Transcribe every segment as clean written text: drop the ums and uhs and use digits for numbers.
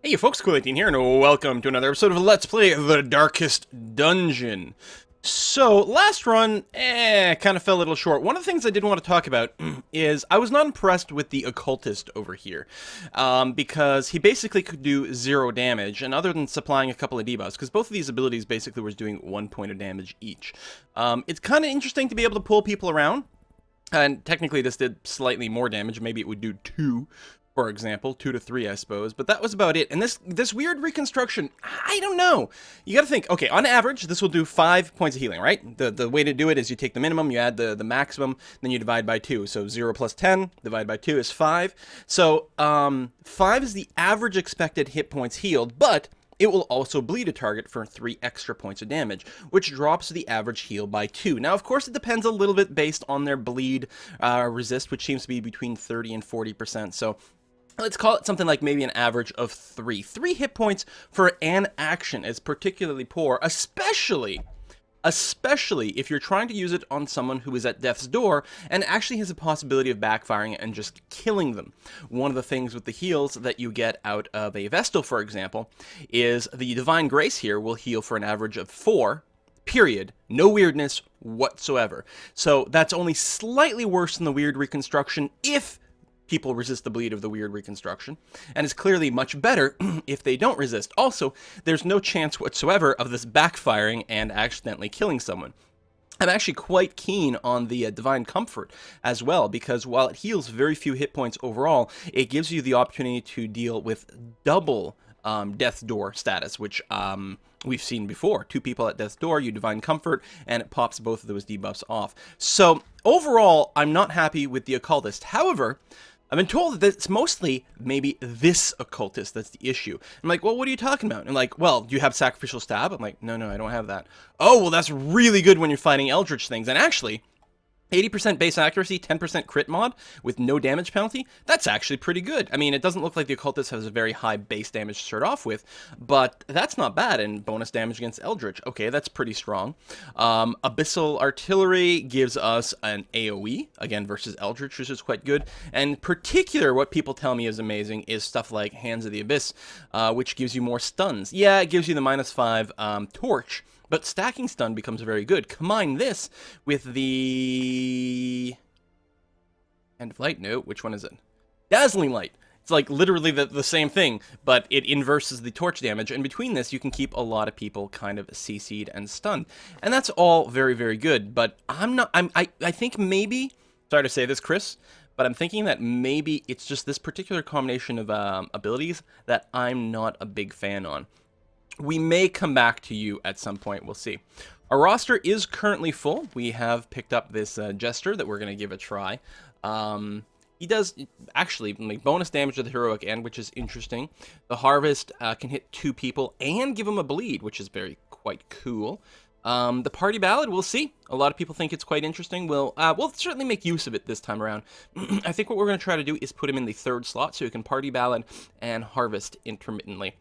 Hey you folks, Cool18 here, and welcome to another episode of Let's Play The Darkest Dungeon. So, last run, kind of fell a little short. One of the things I did want to talk about is I was not impressed with the Occultist over here, because he basically could do 0 damage, and other than supplying a couple of debuffs, because both of these abilities basically was doing 1 point of damage each. It's kind of interesting to be able to pull people around, and technically this did slightly more damage, maybe it would do 2. For example, 2 to 3, I suppose, but that was about it. And this weird reconstruction, I don't know. You gotta think, okay, on average, this will do 5 points of healing, right? The way to do it is you take the minimum, you add the maximum, then you divide by 2. So 0 plus 10, divided by 2 is 5. So, 5 is the average expected hit points healed, but it will also bleed a target for 3 extra points of damage, which drops the average heal by 2. Now, of course, it depends a little bit based on their bleed resist, which seems to be between 30 and 40%. So let's call it something like maybe an average of 3. 3 hit points for an action is particularly poor, especially if you're trying to use it on someone who is at death's door and actually has a possibility of backfiring and just killing them. One of the things with the heals that you get out of a Vestal, for example, is the Divine Grace here will heal for an average of 4, period. No weirdness whatsoever. So that's only slightly worse than the weird reconstruction if people resist the bleed of the weird reconstruction, and it's clearly much better if they don't resist. Also, there's no chance whatsoever of this backfiring and accidentally killing someone. I'm actually quite keen on the Divine Comfort as well, because while it heals very few hit points overall, it gives you the opportunity to deal with double Death's Door status, which we've seen before. 2 people at Death's Door, you Divine Comfort, and it pops both of those debuffs off. So, overall, I'm not happy with the Occultist. However, I've been told that it's mostly maybe this Occultist that's the issue. I'm like, well, what are you talking about? And like, well, do you have Sacrificial Stab? I'm like, no, I don't have that. Oh, well, that's really good when you're fighting Eldritch things. And actually, 80% base accuracy, 10% crit mod with no damage penalty, that's actually pretty good. I mean, it doesn't look like the Occultist has a very high base damage to start off with, but that's not bad, and bonus damage against Eldritch, okay, that's pretty strong. Abyssal Artillery gives us an AoE, again, versus Eldritch, which is quite good, and in particular, what people tell me is amazing is stuff like Hands of the Abyss, which gives you more stuns. Yeah, it gives you the -5 Torch, but stacking stun becomes very good. Combine this with the End of Light. No, which one is it? Dazzling Light. It's like literally the same thing, but it inverses the torch damage. And between this, you can keep a lot of people kind of CC'd and stunned. And that's all very, very good. But I think maybe, sorry to say this, Chris, but I'm thinking that maybe it's just this particular combination of abilities that I'm not a big fan on. We may come back to you at some point, we'll see. Our roster is currently full. We have picked up this Jester that we're going to give a try. He does actually make bonus damage to the Heroic End, which is interesting. The Harvest can hit 2 people and give them a bleed, which is quite cool. The Party Ballad, we'll see. A lot of people think it's quite interesting. We'll certainly make use of it this time around. I think what we're going to try to do is put him in the 3rd slot so you can Party Ballad and Harvest intermittently.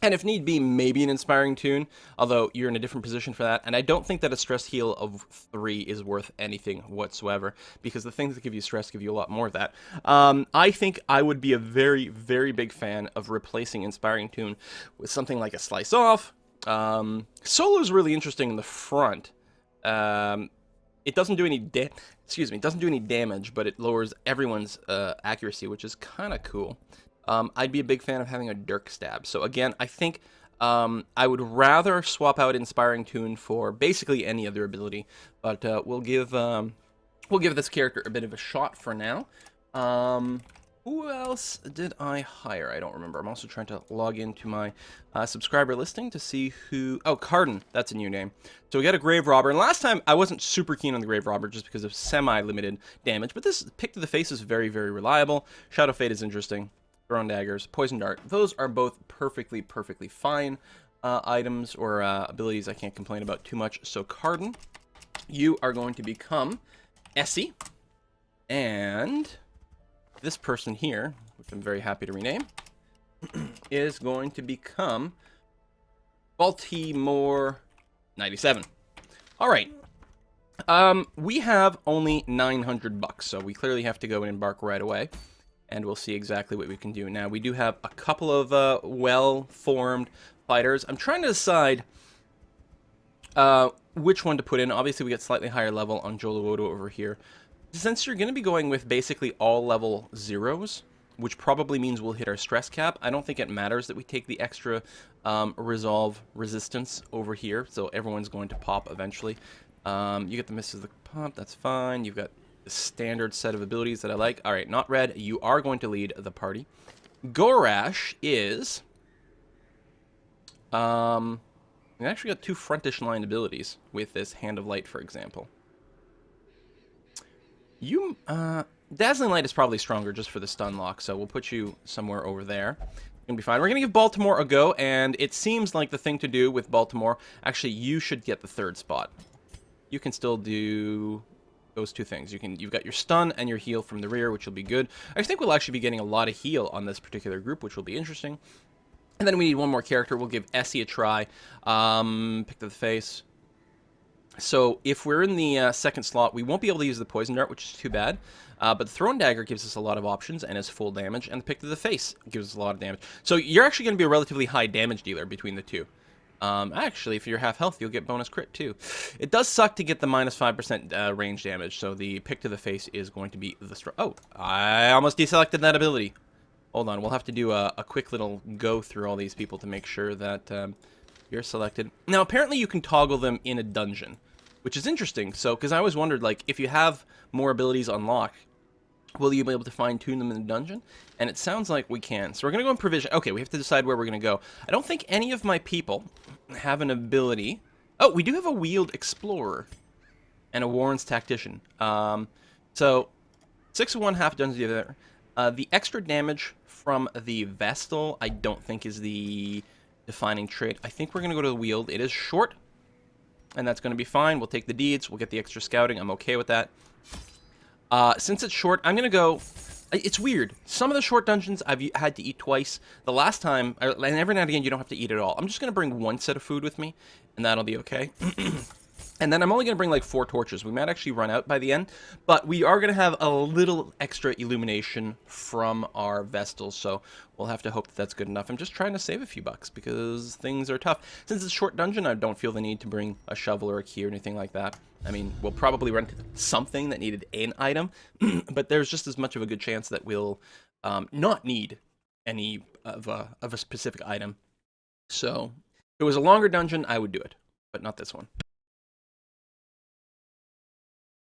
And if need be, maybe an Inspiring Tune, although you're in a different position for that. And I don't think that a stress heal of 3 is worth anything whatsoever, because the things that give you stress give you a lot more of that. I think I would be a very, very big fan of replacing Inspiring Tune with something like a Slice Off. Solo is really interesting in the front. It doesn't do any damage, but it lowers everyone's accuracy, which is kind of cool. I'd be a big fan of having a Dirk Stab. So again, I think I would rather swap out Inspiring Tune for basically any other ability, but we'll give this character a bit of a shot for now. Who else did I hire? I don't remember. I'm also trying to log into my subscriber listing to see who... Oh, Carden. That's a new name. So we got a Grave Robber. And last time, I wasn't super keen on the Grave Robber just because of semi-limited damage. But this Pick to the Face is very, very reliable. Shadow Fade is interesting. Thrown Daggers, Poison Dart. Those are both perfectly fine items or abilities I can't complain about too much. So Carden, you are going to become Essie. And this person here, which I'm very happy to rename, is going to become Baltimore 97. All right. We have only $900, so we clearly have to go and embark right away. and we'll see exactly what we can do. Now, we do have a couple of well-formed fighters. I'm trying to decide which one to put in. Obviously, we get slightly higher level on Joluodo over here. Since you're going to be going with basically all level 0s, which probably means we'll hit our stress cap, I don't think it matters that we take the extra resolve resistance over here, so everyone's going to pop eventually. You get the misses of the pump, that's fine. You've got the standard set of abilities that I like. All right, not red, you are going to lead the party. Gorash is... we actually got 2 frontish line abilities with this Hand of Light, for example. You, Dazzling Light is probably stronger just for the stun lock, so we'll put you somewhere over there. Gonna be fine. We're gonna give Baltimore a go, and it seems like the thing to do with Baltimore, actually, you should get the 3rd spot. You can still do those 2 things. You've got your stun and your heal from the rear, which will be good. I think we'll actually be getting a lot of heal on this particular group, which will be interesting. And then we need one more character. We'll give Essie a try. Pick to the face. So if we're in the 2nd slot, we won't be able to use the Poison Dart, which is too bad. But the Thrown Dagger gives us a lot of options and is full damage. And the Pick to the face gives us a lot of damage. So you're actually going to be a relatively high damage dealer between the 2. Actually, if you're half health, you'll get bonus crit too. It does suck to get the minus 5% range damage. So the Pick to the face is going to be the... Oh, I almost deselected that ability. Hold on, we'll have to do a quick little go through all these people to make sure that you're selected. Now, apparently you can toggle them in a dungeon, which is interesting. So, because I always wondered, like, if you have more abilities unlocked, will you be able to fine-tune them in the dungeon? And it sounds like we can. So we're going to go in provision. Okay, we have to decide where we're going to go. I don't think any of my people have an ability. Oh, we do have a Weald Explorer and a Warren's Tactician. So 6 of one, half dungeon the other. The extra damage from the Vestal, I don't think is the defining trait. I think we're going to go to the Weald. It is short, and that's going to be fine. We'll take the deeds. We'll get the extra scouting. I'm okay with that. Since it's short, I'm going to go... It's weird. Some of the short dungeons I've had to eat twice. The last time, and every now and again, you don't have to eat at all. I'm just going to bring 1 set of food with me, and that'll be okay. And then I'm only going to bring like 4 torches. We might actually run out by the end, but we are going to have a little extra illumination from our Vestals, so we'll have to hope that that's good enough. I'm just trying to save a few bucks because things are tough. Since it's a short dungeon, I don't feel the need to bring a shovel or a key or anything like that. I mean, we'll probably run to something that needed an item, but there's just as much of a good chance that we'll not need any of a specific item. So if it was a longer dungeon, I would do it, but not this one.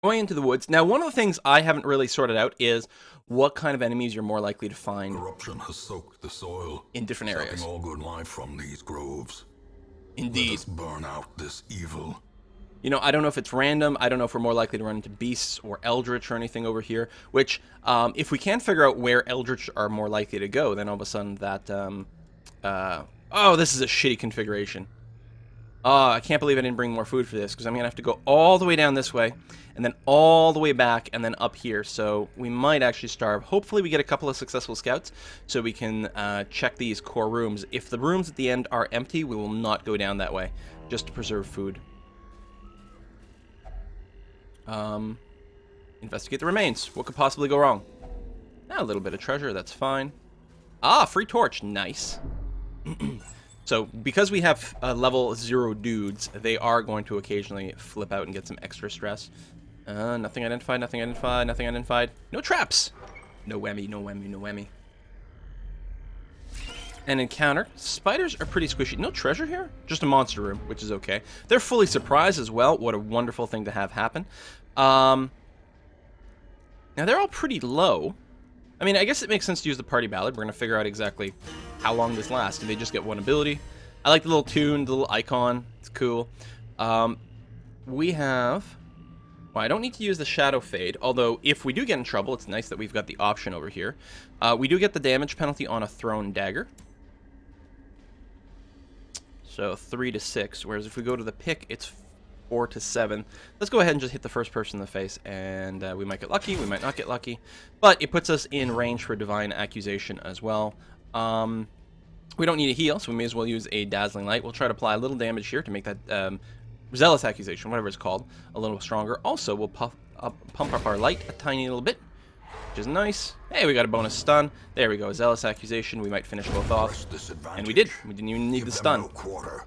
Going into the woods. Now, one of the things I haven't really sorted out is what kind of enemies you're more likely to find. Corruption has soaked the soil In different areas. Sucking all good life from these groves. Indeed. Let us burn out this evil. You know, I don't know if it's random. I don't know if we're more likely to run into beasts or eldritch or anything over here. Which, if we can figure out where eldritch are more likely to go, then all of a sudden that... oh, this is a shitty configuration. Oh, I can't believe I didn't bring more food for this, because I'm going to have to go all the way down this way, and then all the way back, and then up here. So we might actually starve. Hopefully we get a couple of successful scouts, so we can check these core rooms. If the rooms at the end are empty, we will not go down that way, just to preserve food. Investigate the remains. What could possibly go wrong? A little bit of treasure, that's fine. Ah, free torch. Nice. So, because we have level 0 dudes, they are going to occasionally flip out and get some extra stress. Nothing identified, nothing identified, nothing identified. No traps! No whammy, no whammy, no whammy. An encounter. Spiders are pretty squishy. No treasure here? Just a monster room, which is okay. They're fully surprised as well. What a wonderful thing to have happen. Now, they're all pretty low. I mean, I guess it makes sense to use the party ballad. We're going to figure out exactly how long this lasts. Do they just get one ability? I like the little tune, the little icon. It's cool. We have... Well, I don't need to use the Shadow Fade, although if we do get in trouble, it's nice that we've got the option over here. We do get the damage penalty on a Thrown Dagger. So 3 to 6, whereas if we go to the pick, it's 4 to 7. Let's go ahead and just hit the first person in the face, and we might get lucky, we might not get lucky, but it puts us in range for Divine Accusation as well. We don't need a heal, so we may as well use a Dazzling Light. We'll try to apply a little damage here to make that Zealous Accusation, whatever it's called, a little stronger. Also, we'll pump up our light a tiny little bit. which is nice. Hey, we got a bonus stun. There we go. Zealous Accusation. We might finish both off. And we did. We didn't even need the stun. No quarter.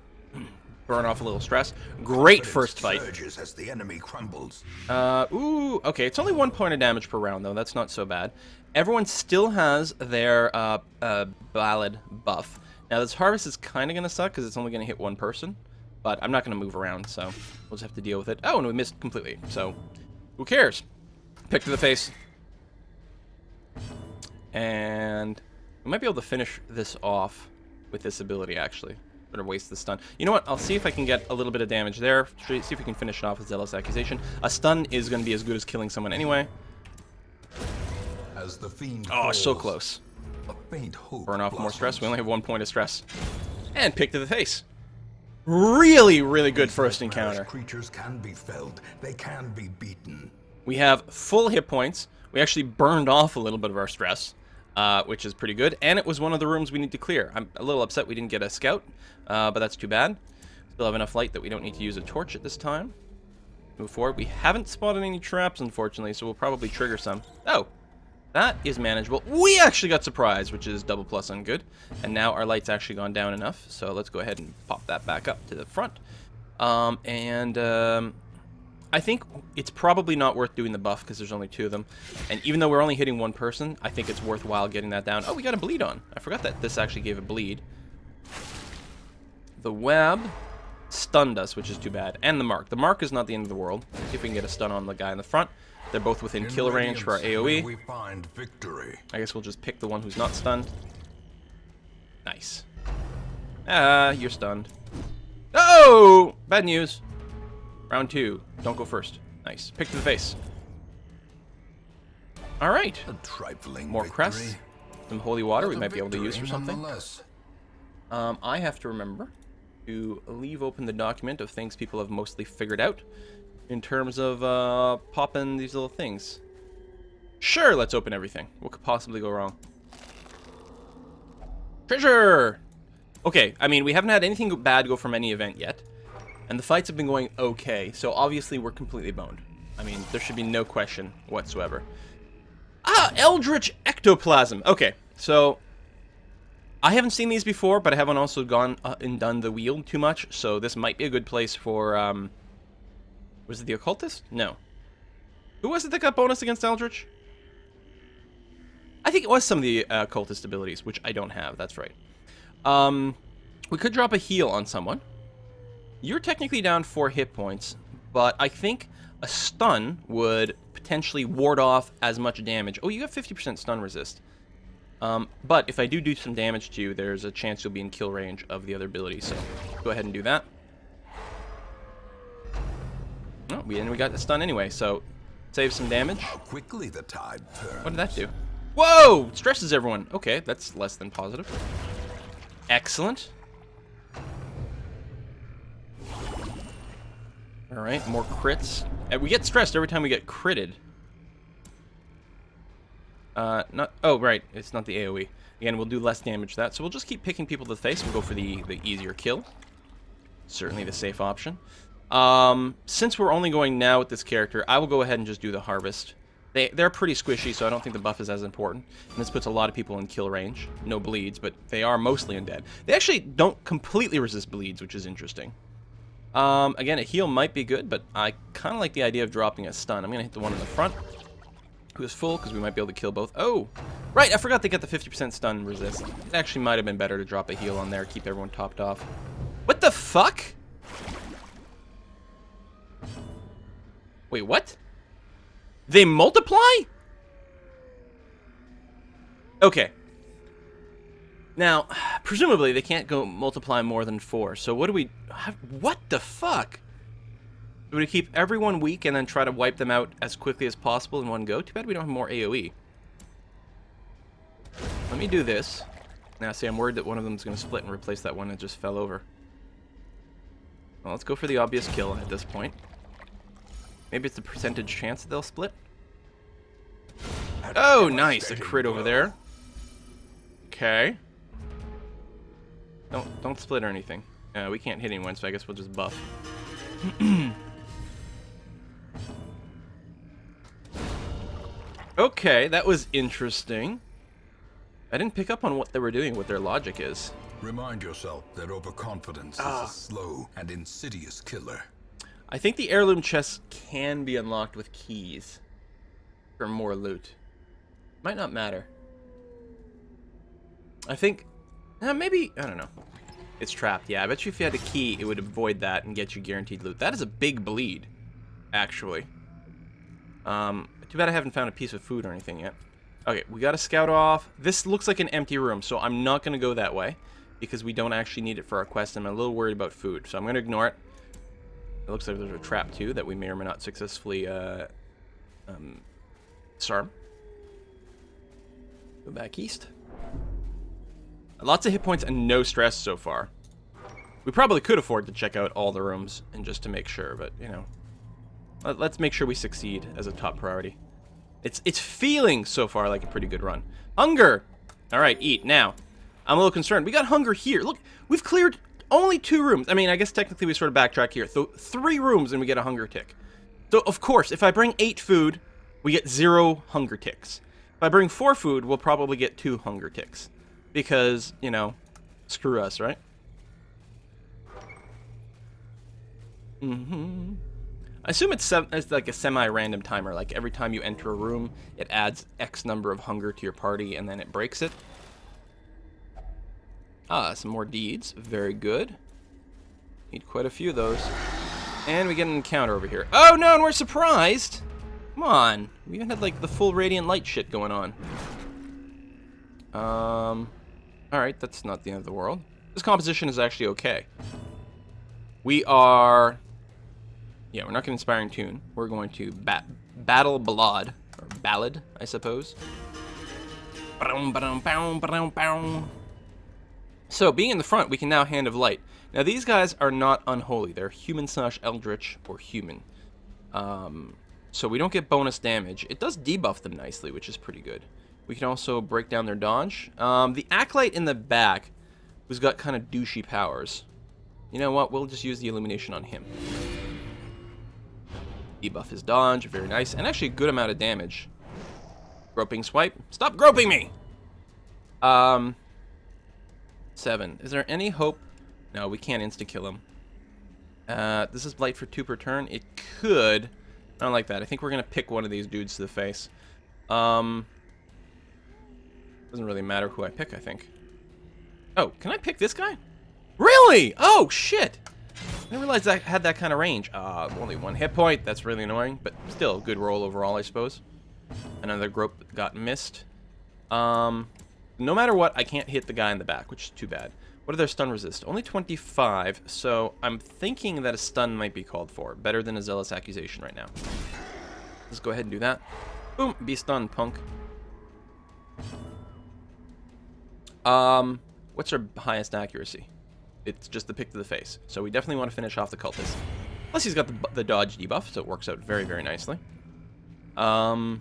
Burn off a little stress. Great first fight. As the enemy crumbles. Ooh, okay. It's only 1 point of damage per round, though. That's not so bad. Everyone still has their ballad buff. Now, this harvest is kind of going to suck because it's only going to hit one person. But I'm not going to move around, so we'll just have to deal with it. Oh, and we missed completely. So, who cares? Pick to the face. And we might be able to finish this off with this ability, actually. Better waste the stun. You know what? I'll see if I can get a little bit of damage there. See if we can finish it off with Zealous Accusation. A stun is going to be as good as killing someone anyway. As the fiend Oh, falls, so close. a faint hope Burn off more blossoms. stress. We only have 1 point of stress. And pick to the face. Really, really good first encounter. Creatures can be felled. They can be beaten. We have full hit points. We actually burned off a little bit of our stress, which is pretty good. And it was one of the rooms we need to clear. I'm a little upset we didn't get a scout, but that's too bad. Still have enough light that we don't need to use a torch at this time. Move forward. We haven't spotted any traps, unfortunately, so we'll probably trigger some. Oh, that is manageable. We actually got surprised, which is double plus on good. And now our light's actually gone down enough, so let's go ahead and pop that back up to the front. I think it's probably not worth doing the buff because there's only 2 of them. And even though we're only hitting 1 person, I think it's worthwhile getting that down. Oh, we got a bleed on. I forgot that this actually gave a bleed. The web stunned us, which is too bad. And the mark. The mark is not the end of the world. See if we can get a stun on the guy in the front. They're both within kill range for our AoE. We find victory. I guess we'll just pick the one who's not stunned. Nice. Ah, you're stunned. Oh! Bad news. Round 2. Don't go first. Nice. Pick to the face. Alright. A trifling More victory. crests. Some holy water we But a might be able to use for victory something. nonetheless. I have to remember to leave open the document of things people have mostly figured out in terms of popping these little things. Sure, let's open everything. What could possibly go wrong? Treasure! Okay, I mean, we haven't had anything bad go from any event yet. And the fights have been going okay, so obviously we're completely boned. I mean, there should be no question whatsoever. Ah, Eldritch Ectoplasm. Okay, so I haven't seen these before, but I haven't also gone and done the Weald too much, so this might be a good place for, was it the Occultist? No. Who was it that got bonus against Eldritch? I think it was some of the Occultist abilities, which I don't have, that's right. We could drop a heal on someone. You're technically down 4 hit points, but I think a stun would potentially ward off as much damage. Oh, you have 50% stun resist. But if I do some damage to you, there's a chance you'll be in kill range of the other ability, so go ahead and do that. Oh, we got the stun anyway, so save some damage. How quickly the tide turns. What did that do? Whoa! Stresses everyone. Okay, that's less than positive. Excellent. Alright, more crits. And we get stressed every time we get critted. Oh, right. It's not the AoE. Again, we'll do less damage to that. So we'll just keep picking people to the face. We'll go for the easier kill. Certainly the safe option. Since we're only going now with this character, I will go ahead and just do the harvest. They're pretty squishy, so I don't think the buff is as important. And this puts a lot of people in kill range. No bleeds, but they are mostly undead. They actually don't completely resist bleeds, which is interesting. Again, a heal might be good, but I kind of like the idea of dropping a stun. I'm going to hit the one in the front, who is full, because we might be able to kill both. Oh, right, I forgot they get the 50% stun resist. It actually might have been better to drop a heal on there, keep everyone topped off. What the fuck? Wait, what? They multiply? Okay. Now, presumably they can't go multiply more than 4. So what do we... What the fuck? Do we keep everyone weak and then try to wipe them out as quickly as possible in one go? Too bad we don't have more AoE. Let me do this. Now, see, I'm worried that one of them is going to split and replace that one that just fell over. Well, let's go for the obvious kill at this point. Maybe it's the percentage chance that they'll split. Oh, nice. A crit over there. Okay. Don't split or anything. We can't hit anyone, so I guess we'll just buff. Oh, Okay, that was interesting. I didn't pick up on what they were doing, what their logic is. Remind yourself that overconfidence is a slow and insidious killer. I think the heirloom chests can be unlocked with keys for more loot. Might not matter. I think... maybe... I don't know. It's trapped. Yeah, I bet you if you had a key, it would avoid that and get you guaranteed loot. That is a big bleed, actually. Too bad I haven't found a piece of food or anything yet. Okay, we gotta scout off. This looks like an empty room, so I'm not gonna go that way because we don't actually need it for our quest. I'm a little worried about food, so I'm gonna ignore it. It looks like there's a trap too that we may or may not successfully disarm. Go back east. Lots of hit points and no stress so far. We probably could afford to check out all the rooms and just to make sure, but you know, let's make sure we succeed as a top priority. It's feeling so far like a pretty good run. Hunger! Alright, eat. Now, I'm a little concerned. We got hunger here. Look, we've cleared only 2 rooms. I mean, I guess technically we sort of backtrack here. So 3 rooms and we get a hunger tick. So, of course, if I bring 8 food, we get 0 hunger ticks. If I bring 4 food, we'll probably get 2 hunger ticks. Because, you know, screw us, right? I assume it's like a semi-random timer. Like every time you enter a room, it adds X number of hunger to your party, and then it breaks it. Ah, some more deeds. Very good. Need quite a few of those. And we get an encounter over here. Oh no, and we're surprised! Come on. We even had like the full radiant light shit going on. Alright, that's not the end of the world. This composition is actually okay. We are... Yeah, we're not going to Inspiring Tune. We're going to Battle Ballad. Or Ballad, I suppose. So, being in the front, we can now Hand of Light. Now, these guys are not unholy. They're human/eldritch or human. So we don't get bonus damage. It does debuff them nicely, which is pretty good. We can also break down their dodge. The Acolyte in the back, who's got kind of douchey powers. You know what? We'll just use the Illumination on him. Debuff his dodge. Very nice. And actually a good amount of damage. Groping swipe. Stop groping me! 7. Is there any hope? No, we can't insta-kill him. This is Blight for 2 per turn. It could. I don't like that. I think we're going to pick one of these dudes to the face. Doesn't really matter who I pick, I think. Oh, can I pick this guy? Really? Oh, shit! I didn't realize I had that kind of range. Only 1 hit point. That's really annoying, but still a good roll overall, I suppose. Another grope got missed. No matter what, I can't hit the guy in the back, which is too bad. What are their stun resist? Only 25, so I'm thinking that a stun might be called for. Better than a Zealous Accusation right now. Let's go ahead and do that. Boom, be stunned, punk. What's our highest accuracy? It's just the pick to the face. So we definitely want to finish off the cultist. Plus he's got the dodge debuff, so it works out very, very nicely. Here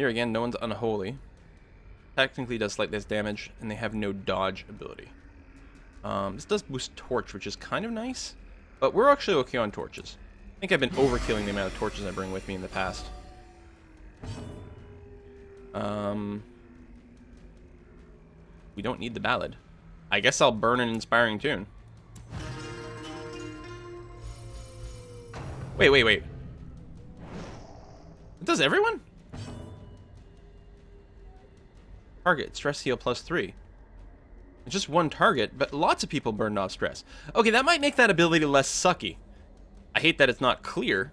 again, no one's unholy. Technically does slight less damage, and they have no dodge ability. This does boost torch, which is kind of nice, but we're actually okay on torches. I think I've been overkilling the amount of torches I bring with me in the past. We don't need the ballad. I guess I'll burn an Inspiring Tune. Wait. It does everyone? Target, stress heal +3. It's just 1 target, but lots of people burned off stress. Okay, that might make that ability less sucky. I hate that it's not clear.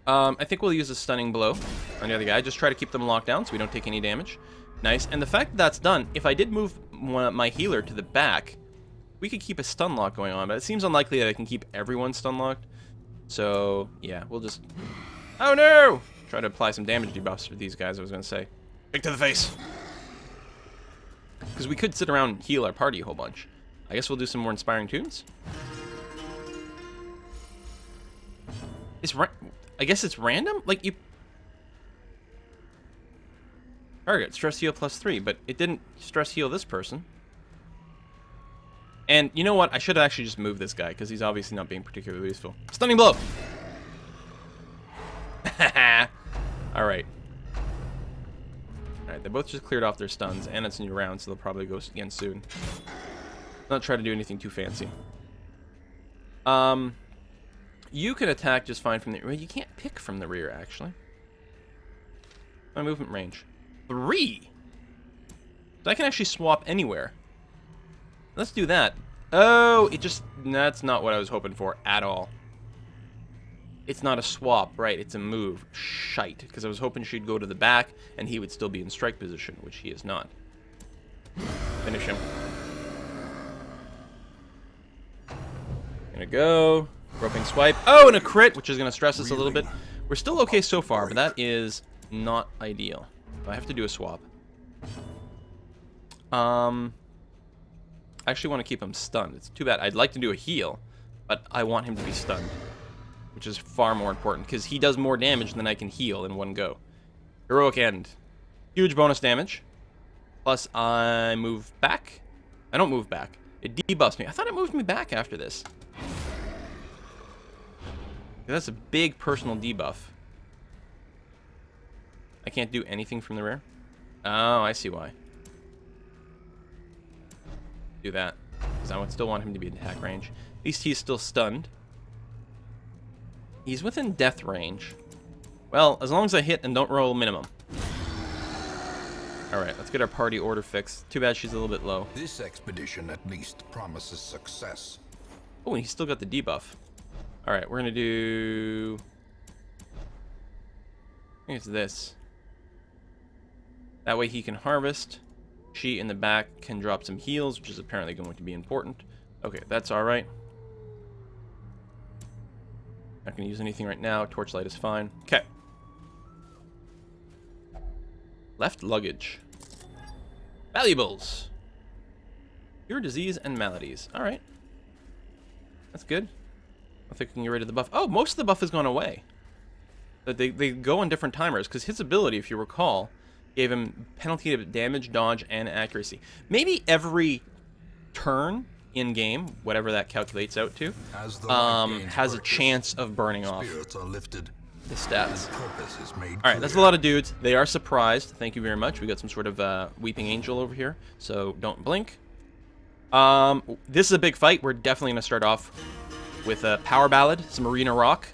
I think we'll use a Stunning Blow on the other guy. Just try to keep them locked down so we don't take any damage. Nice. And the fact that that's done, if I did move my healer to the back, we could keep a stun lock going on, but it seems unlikely that I can keep everyone stun locked. So, yeah, we'll just... Oh, no! Try to apply some damage debuffs for these guys, I was going to say. Pick to the face! Because we could sit around and heal our party a whole bunch. I guess we'll do some more Inspiring Tunes. I guess it's random? Like, you... Target, stress heal +3, but it didn't stress heal this person. And you know what? I should have actually just moved this guy, because he's obviously not being particularly useful. Stunning Blow! Alright. Alright, they both just cleared off their stuns, and it's a new round, so they'll probably go again soon. Not try to do anything too fancy. You can attack just fine from the... Well, you can't pick from the rear, actually. My movement range. 3! So I can actually swap anywhere. Let's do that. Oh, it just... That's not what I was hoping for at all. It's not a swap, right? It's a move. Shite. Because I was hoping she'd go to the back, and he would still be in strike position, which he is not. Finish him. Gonna go. Roping swipe. Oh, and a crit, which is gonna stress us a little bit. We're still okay so far, but that is not ideal. I have to do a swap. I actually want to keep him stunned. It's too bad. I'd like to do a heal, but I want him to be stunned, which is far more important, because he does more damage than I can heal in one go. Heroic End. Huge bonus damage. Plus, I move back. I don't move back. It debuffs me. I thought it moved me back after this. That's a big personal debuff. I can't do anything from the rear? Oh, I see why. Do that. Because I would still want him to be in attack range. At least he's still stunned. He's within death range. Well, as long as I hit and don't roll minimum. Alright, let's get our party order fixed. Too bad she's a little bit low. This expedition at least promises success. Oh, and he's still got the debuff. Alright, we're gonna do... I think it's this. That way he can harvest. She in the back can drop some heals, which is apparently going to be important. Okay, that's alright. Not gonna use anything right now. Torchlight is fine. Okay. Left luggage. Valuables. Cure disease and maladies. Alright. That's good. I think we can get rid of the buff. Oh, most of the buff has gone away. But they go on different timers, because his ability, if you recall, gave him penalty of damage, dodge, and accuracy. Maybe every turn in-game, whatever that calculates out to, has a chance of burning off the stats. Alright, that's a lot of dudes. They are surprised. Thank you very much. We got some sort of weeping angel over here, so don't blink. This is a big fight. We're definitely going to start off with a power ballad, some arena rock.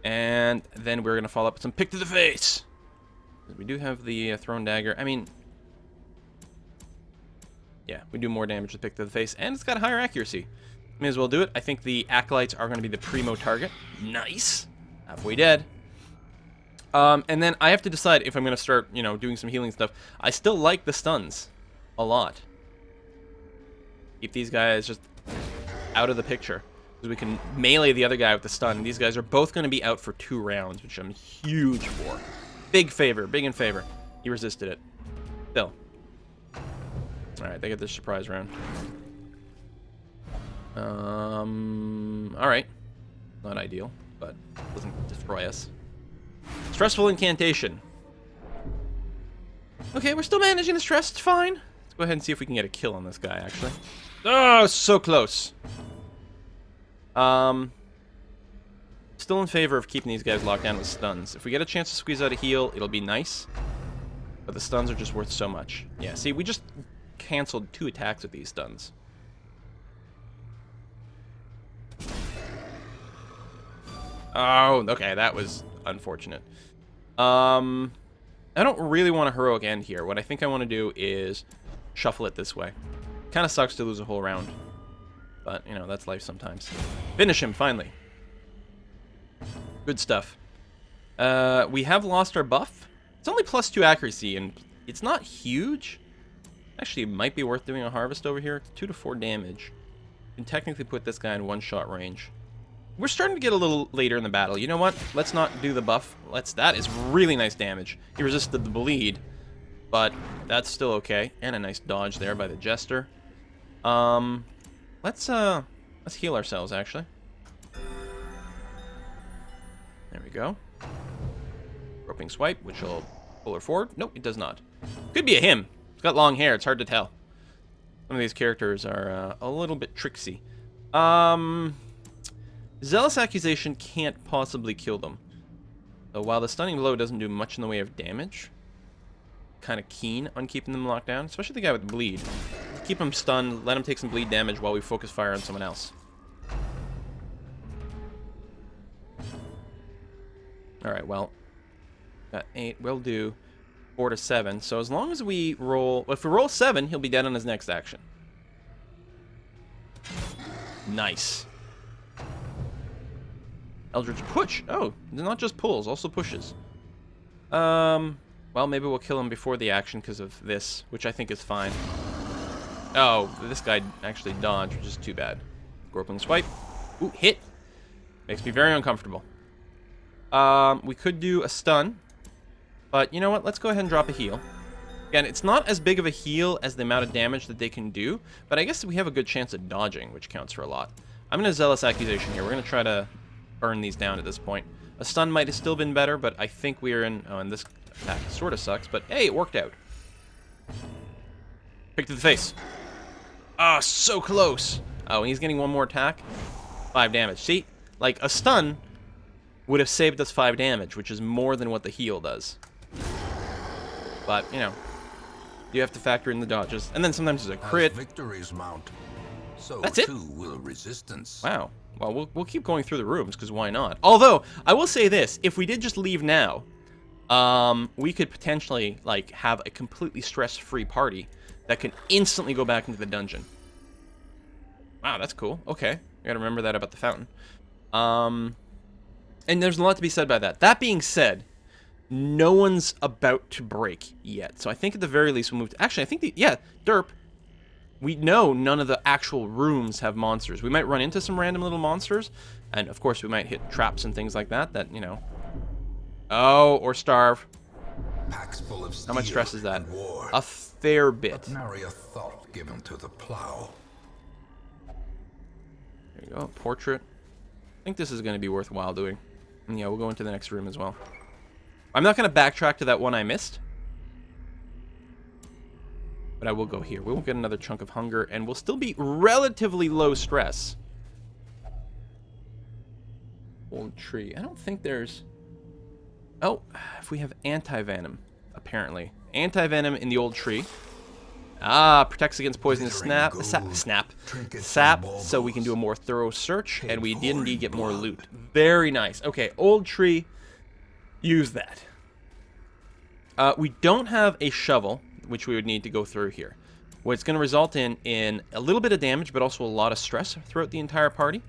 And then we're going to follow up with some pick to the face. We do have the thrown dagger. I mean, yeah, we do more damage with pick to the face, and it's got higher accuracy. May as well do it. I think the acolytes are going to be the primo target. Nice. Halfway dead. And then I have to decide if I'm going to start, you know, doing some healing stuff. I still like the stuns a lot. Keep these guys just out of the picture, because we can melee the other guy with the stun. These guys are both going to be out for 2 rounds, which I'm huge for. Big favor, big in favor. He resisted it. Still. Alright, they get this surprise round. Alright. Not ideal, but doesn't destroy us. Stressful incantation. Okay, we're still managing the stress. It's fine. Let's go ahead and see if we can get a kill on this guy, actually. Oh, so close. Still in favor of keeping these guys locked down with stuns. If we get a chance to squeeze out a heal, it'll be nice. But the stuns are just worth so much. Yeah, see, we just canceled 2 attacks with these stuns. Oh, okay, that was unfortunate. I don't really want a heroic end here. What I think I want to do is shuffle it this way. Kind of sucks to lose a whole round. But, you know, that's life sometimes. Finish him, finally. Good stuff. We have lost our buff. It's only +2 accuracy, and it's not huge. Actually, it might be worth doing a harvest over here. It's 2 to 4 damage. You can technically put this guy in one-shot range. We're starting to get a little later in the battle. You know what? Let's not do the buff. That is really nice damage. He resisted the bleed, but that's still okay. And a nice dodge there by the Jester. Let's heal ourselves, actually. There we go. Roping swipe, which will pull her forward. Nope, it does not. Could be a him. It's got long hair. It's hard to tell. Some of these characters are a little bit tricksy. Zealous Accusation can't possibly kill them. So while the stunning blow doesn't do much in the way of damage, kind of keen on keeping them locked down, especially the guy with bleed. Keep him stunned, let him take some bleed damage while we focus fire on someone else. Alright, well, got 8, we'll do 4 to 7. So as long as we roll, if we roll 7, he'll be dead on his next action. Nice. Eldritch push. Oh, not just pulls, also pushes. Well, maybe we'll kill him before the action because of this, which I think is fine. Oh, this guy actually dodged, which is too bad. Groping swipe. Ooh, hit. Makes me very uncomfortable. We could do a stun, but you know what? Let's go ahead and drop a heal. Again, it's not as big of a heal as the amount of damage that they can do, but I guess we have a good chance of dodging, which counts for a lot. I'm going to Zealous Accusation here. We're going to try to burn these down at this point. A stun might have still been better, but I think we're in... Oh, and this attack sort of sucks, but hey, it worked out. Pick to the face. Ah, so close. Oh, and he's getting one more attack. 5 damage. See? Like, a stun would have saved us 5 damage, which is more than what the heal does. But, you know, you have to factor in the dodges. And then sometimes there's a crit. As victories mount, so That's it? too will resistance. Wow. Well, we'll keep going through the rooms, because why not? Although, I will say this. If we did just leave now, we could potentially, like, have a completely stress-free party that can instantly go back into the dungeon. Wow, that's cool. Okay. I gotta remember that about the fountain. And there's a lot to be said by that. That being said, no one's about to break yet. So I think at the very least we'll move to... Actually, I think yeah, derp. We know none of the actual rooms have monsters. We might run into some random little monsters. And, of course, we might hit traps and things like that, you know... Oh, or starve. Packs full of How much steel stress is that? and war, A fair bit. but nary a thought given to the plow. There you go, portrait. I think this is going to be worthwhile doing. And yeah, we'll go into the next room as well. I'm not going to backtrack to that one I missed. But I will go here. We will get another chunk of hunger, and we'll still be relatively low stress. Old tree. I don't think there's... Oh, if we have anti-venom, apparently. Anti-venom in the old tree. Ah, protects against poisonous sap, so we can do a more thorough search, and we did indeed get more loot. Very nice. Okay, old tree, use that. We don't have a shovel, which we would need to go through here. What it's going to result in a little bit of damage, but also a lot of stress throughout the entire party.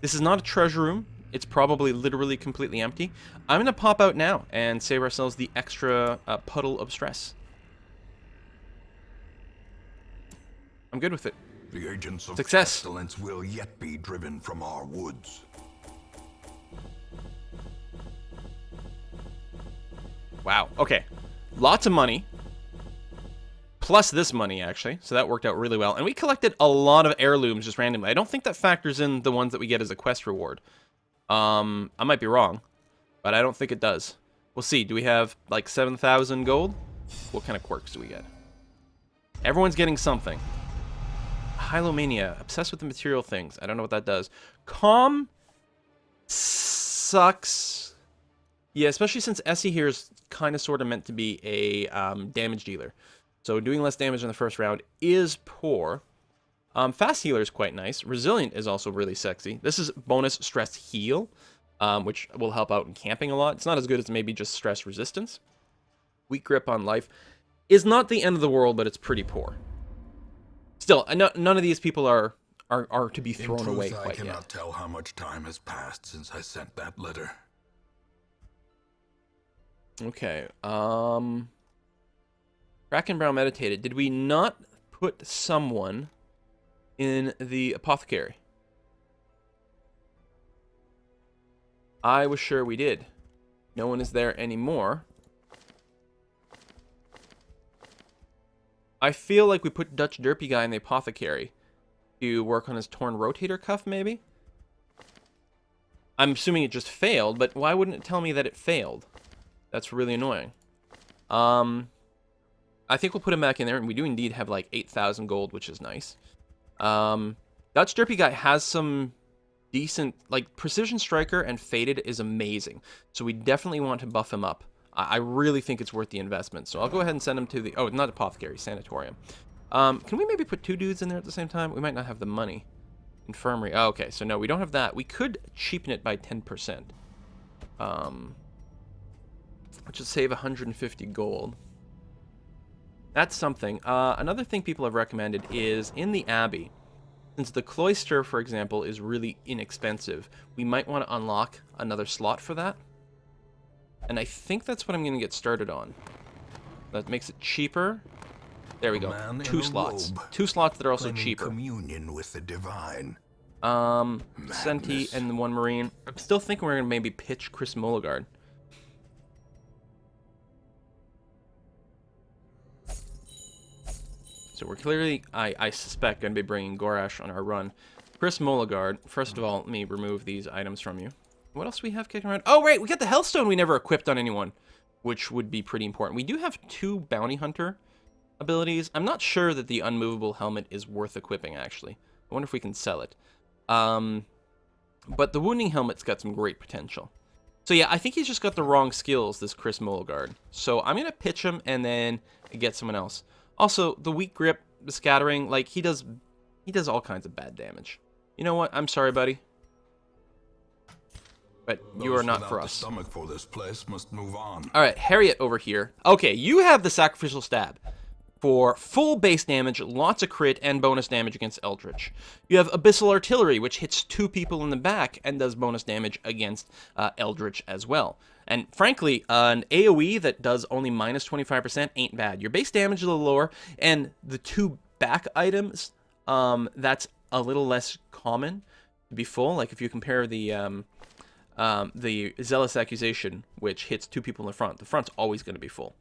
This is not a treasure room. It's probably literally completely empty. I'm going to pop out now and save ourselves the extra puddle of stress. I'm good with it. The agents of Success. pestilence will yet be driven from our woods. Wow. Okay. Lots of money. Plus this money, actually. So that worked out really well. And we collected a lot of heirlooms just randomly. I don't think that factors in the ones that we get as a quest reward. I might be wrong, but I don't think it does. We'll see. Do we have, like, 7,000 gold? What kind of quirks do we get? Everyone's getting something. Hylomania. Obsessed with the material things. I don't know what that does. Calm sucks. Yeah, especially since Essie here is kind of sort of meant to be a damage dealer. So doing less damage in the first round is poor. Fast healer is quite nice. Resilient is also really sexy. This is bonus stress heal, which will help out in camping a lot. It's not as good as maybe just stress resistance. Weak grip on life is not the end of the world, but it's pretty poor. Still, none of these people are to be thrown away quite yet. I cannot tell how much time has passed since I sent that letter. Okay. Brackenbrow meditated. Did we not put someone in the apothecary? I was sure we did. No one is there anymore. I feel like we put Dutch Derpy Guy in the apothecary to work on his torn rotator cuff, maybe? I'm assuming it just failed, but why wouldn't it tell me that it failed? That's really annoying. I think we'll put him back in there, and we do indeed have like 8,000 gold, which is nice. Dutch Derpy Guy has some decent, like, Precision Striker and Faded is amazing. So we definitely want to buff him up. I really think it's worth the investment. So I'll go ahead and send him to the, oh, not Apothecary, Sanatorium. Can we maybe put 2 dudes in there at the same time? We might not have the money. Infirmary. Oh, okay, so no, we don't have that. We could cheapen it by 10%. Which would save 150 gold. That's something. Another thing people have recommended is in the Abbey, since the cloister, for example, is really inexpensive, we might want to unlock another slot for that. And I think that's what I'm going to get started on. That makes it cheaper. There we go. 2 slots. 2 slots that are also cheaper. Communion with the divine. Senti and 1 Marine. I'm still thinking we're going to maybe pitch Chris Molagard. So we're clearly, I suspect, going to be bringing Gorash on our run. Chris Molagard. First of all, let me remove these items from you. What else do we have kicking around? Oh, right, we got the Hellstone we never equipped on anyone, which would be pretty important. We do have 2 Bounty Hunter abilities. I'm not sure that the Unmovable Helmet is worth equipping, actually. I wonder if we can sell it. But the Wounding Helmet's got some great potential. So yeah, I think he's just got the wrong skills, this Chris Molagard. So I'm going to pitch him and then get someone else. Also, the Weak Grip, the Scattering, like, he does all kinds of bad damage. You know what? I'm sorry, buddy. But you are not for us. The stomach for this place must move on. All right, Harriet over here. Okay, you have the Sacrificial Stab for full base damage, lots of crit, and bonus damage against Eldritch. You have Abyssal Artillery, which hits 2 people in the back and does bonus damage against Eldritch as well. And frankly, an AoE that does only minus 25% ain't bad. Your base damage is a little lower, and the 2 back items, that's a little less common to be full. Like if you compare the Zealous Accusation, which hits 2 people in the front's always going to be full.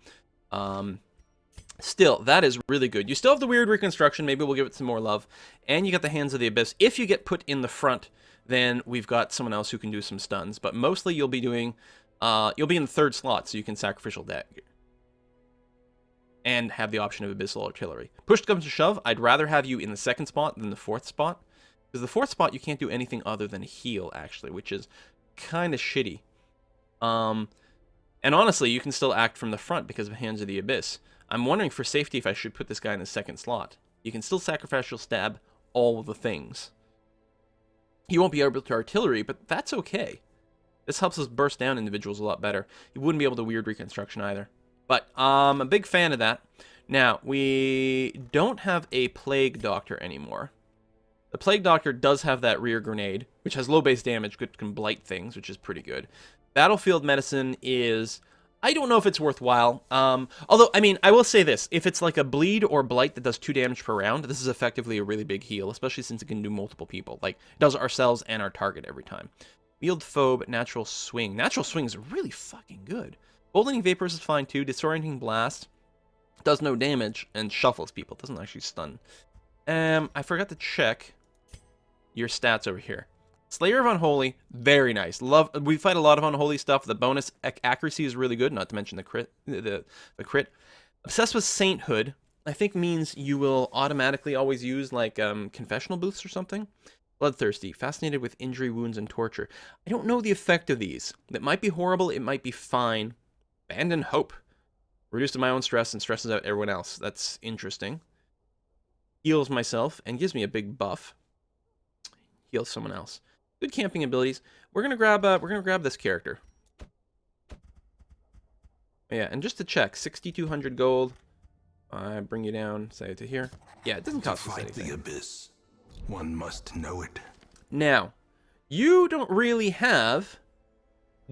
Still, that is really good. You still have the weird reconstruction. Maybe we'll give it some more love. And you got the Hands of the Abyss. If you get put in the front, then we've got someone else who can do some stuns. But mostly you'll be doing, you'll be in the 3rd slot, so you can Sacrificial Dagger. And have the option of Abyssal Artillery. Push comes to shove, I'd rather have you in the 2nd spot than the 4th spot. Because the 4th spot, you can't do anything other than heal, actually, which is kind of shitty. And honestly, you can still act from the front because of Hands of the Abyss. I'm wondering for safety if I should put this guy in the 2nd slot. You can still Sacrificial Stab all the things. You won't be able to artillery, but that's okay. This helps us burst down individuals a lot better. You wouldn't be able to weird reconstruction either. But I'm a big fan of that. Now, we don't have a Plague Doctor anymore. The Plague Doctor does have that rear grenade, which has low base damage, can blight things, which is pretty good. Battlefield Medicine is, I don't know if it's worthwhile. Although, I mean, I will say this. If it's like a bleed or blight that does 2 damage per round, this is effectively a really big heal, especially since it can do multiple people. Like, it does ourselves and our target every time. Weald Phobe, Natural Swing. Natural Swing is really fucking good. Boldening Vapors is fine too. Disorienting Blast does no damage and shuffles people. It doesn't actually stun. I forgot to check your stats over here. Slayer of Unholy, very nice. We fight a lot of unholy stuff. The bonus accuracy is really good, not to mention the crit. The crit. Obsessed with Sainthood, I think means you will automatically always use like confessional booths or something. Bloodthirsty, fascinated with injury, wounds, and torture. I don't know the effect of these. It might be horrible, it might be fine. Abandon hope. Reduces my own stress and stresses out everyone else. That's interesting. Heals myself and gives me a big buff. Heals someone else. Good camping abilities. We're gonna grab this character. Yeah, and just to check, 6,200 gold. I bring you down, say it to here. Yeah, it doesn't cost us anything. The abyss. One must know it. Now, you don't really have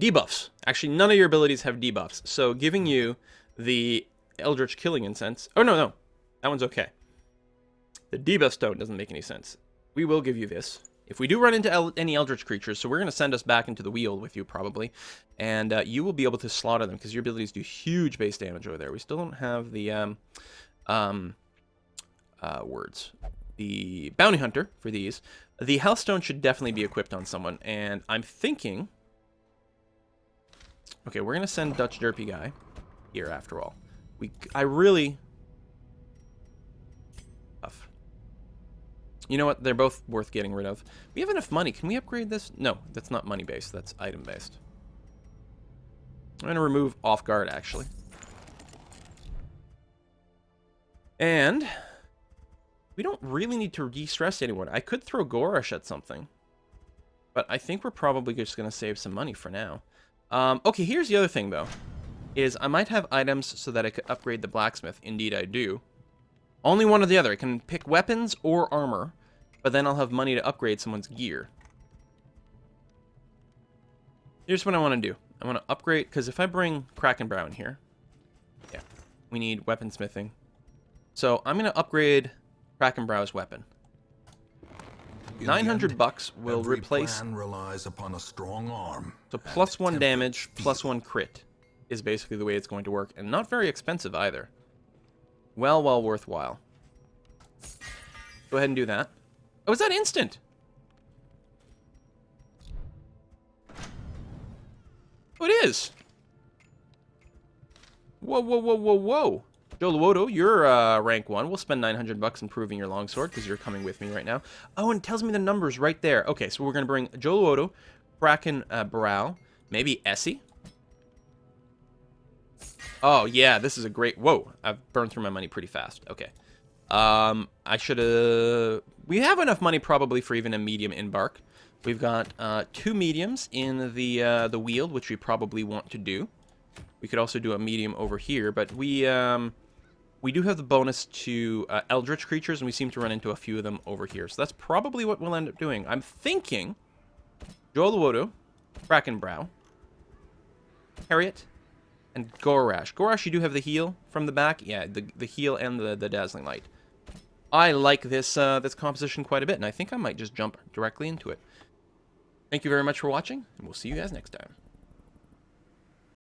debuffs. Actually, none of your abilities have debuffs. So giving you the Eldritch Killing Incense. Oh, no. That one's okay. The debuff stone doesn't make any sense. We will give you this. If we do run into any Eldritch creatures, so we're going to send us back into the Weald with you, probably. And you will be able to slaughter them, because your abilities do huge base damage over there. We still don't have the words. The Bounty Hunter for these. The Healthstone should definitely be equipped on someone. And I'm thinking... Okay, we're going to send Dutch Derpy Guy here, after all. I really... You know what? They're both worth getting rid of. We have enough money. Can we upgrade this? No, that's not money-based. That's item-based. I'm going to remove off guard, actually. And we don't really need to de-stress anyone. I could throw Gorosh at something. But I think we're probably just going to save some money for now. Okay, here's the other thing, though. Is I might have items so that I could upgrade the blacksmith. Indeed, I do. Only one or the other. I can pick weapons or armor. But then I'll have money to upgrade someone's gear. Here's what I want to do. I want to upgrade, because if I bring Krakenbrow in here, yeah, we need weaponsmithing. So I'm going to upgrade Krakenbrow's weapon. 900 bucks will replace. Plan relies upon a strong arm. So +1 damage, +1 crit is basically the way it's going to work, and not very expensive either. Well worthwhile. Go ahead and do that. Oh, is that instant? Oh, it is. Whoa. Joluoto, you're rank 1. We'll spend 900 bucks improving your longsword because you're coming with me right now. Oh, and it tells me the numbers right there. Okay, so we're going to bring Joluoto, Krakenbrow, maybe Essie. Oh, yeah, this is a great... Whoa, I've burned through my money pretty fast. Okay. I should have... We have enough money probably for even a medium embark. We've got 2 mediums in the Weald, which we probably want to do. We could also do a medium over here, but we do have the bonus to Eldritch creatures, and we seem to run into a few of them over here. So that's probably what we'll end up doing. I'm thinking Joluoto, Krakenbrow, Harriet, and Gorash. Gorash, you do have the heal from the back. Yeah, the heal and the Dazzling Light. I like this this composition quite a bit, and I think I might just jump directly into it. Thank you very much for watching, and we'll see you guys next time.